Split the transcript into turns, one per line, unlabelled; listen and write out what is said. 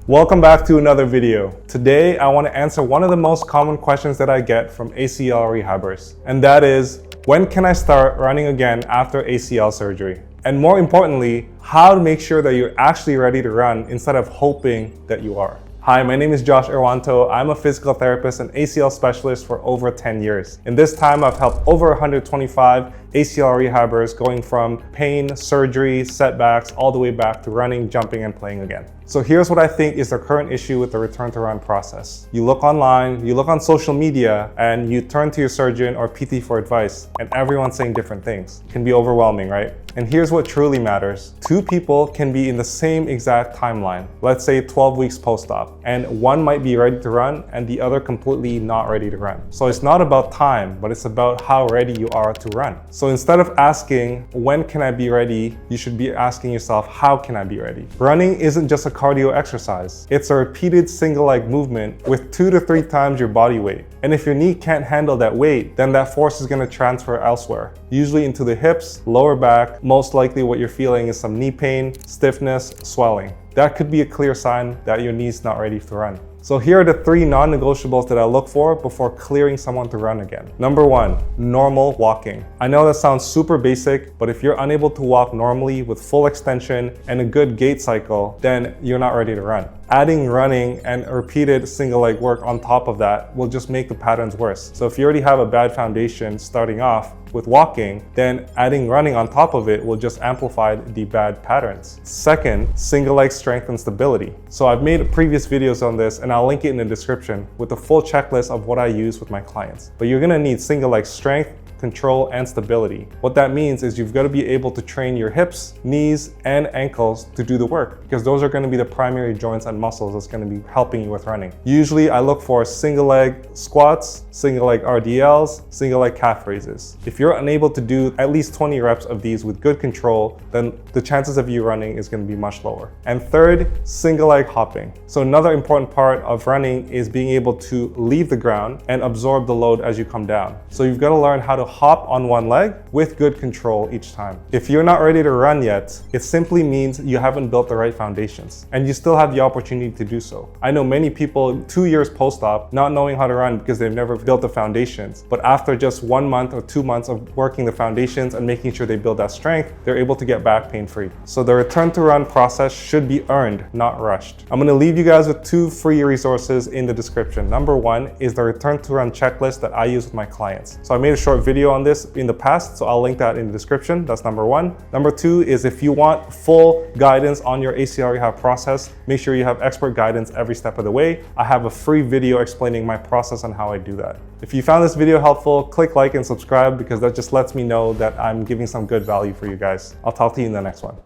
Welcome back to another video. Today, I want to answer one of the most common questions that I get from ACL rehabbers, and that is, when can I start running again after ACL surgery? And more importantly, how to make sure that you're actually ready to run instead of hoping that you are. Hi, my name is Josh Irwanto. I'm a physical therapist and ACL specialist for over 10 years. In this time, I've helped over 125 ACL rehabbers going from pain, surgery, setbacks, all the way back to running, jumping, and playing again. So here's what I think is the current issue with the return to run process. You look online, you look on social media, and you turn to your surgeon or PT for advice, and everyone's saying different things. It can be overwhelming, right? And here's what truly matters. Two people can be in the same exact timeline, let's say 12 weeks post-op, and one might be ready to run and the other completely not ready to run. So it's not about time, but it's about how ready you are to run. So instead of asking, when can I be ready? You should be asking yourself, how can I be ready? Running isn't just a cardio exercise. It's a repeated single leg movement with 2 to 3 times your body weight. And if your knee can't handle that weight, then that force is going to transfer elsewhere, usually into the hips, lower back. Most likely what you're feeling is some knee pain, stiffness, swelling. That could be a clear sign that your knee's not ready to run. So here are the 3 non-negotiables that I look for before clearing someone to run again. Number 1, normal walking. I know that sounds super basic, but if you're unable to walk normally with full extension and a good gait cycle, then you're not ready to run. Adding running and repeated single leg work on top of that will just make the patterns worse. So if you already have a bad foundation starting off with walking, then adding running on top of it will just amplify the bad patterns. Second, single leg strength and stability. So I've made previous videos on this and I'll link it in the description with a full checklist of what I use with my clients. But you're gonna need single leg strength, control, and stability. What that means is you've got to be able to train your hips, knees, and ankles to do the work, because those are going to be the primary joints and muscles that's going to be helping you with running. Usually I look for single leg squats, single leg RDLs, single leg calf raises. If you're unable to do at least 20 reps of these with good control, then the chances of you running is going to be much lower. And third, single leg hopping. So another important part of running is being able to leave the ground and absorb the load as you come down. So you've got to learn how to hop on one leg with good control each time. If you're not ready to run yet, it simply means you haven't built the right foundations, and you still have the opportunity to do so. I know many people 2 years post-op not knowing how to run because they've never built the foundations, but after just 1 month or 2 months of working the foundations and making sure they build that strength, they're able to get back pain-free. So the return to run process should be earned, not rushed. I'm going to leave you guys with 2 free resources in the description. Number 1 is the return to run checklist that I use with my clients. So I made a short video on this in the past, so I'll link that in the description. That's number 1. Number 2 is, if you want full guidance on your ACL rehab process, make sure you have expert guidance every step of the way. I have a free video explaining my process and how I do that. If you found this video helpful, click like and subscribe, because that just lets me know that I'm giving some good value for you guys. I'll talk to you in the next one.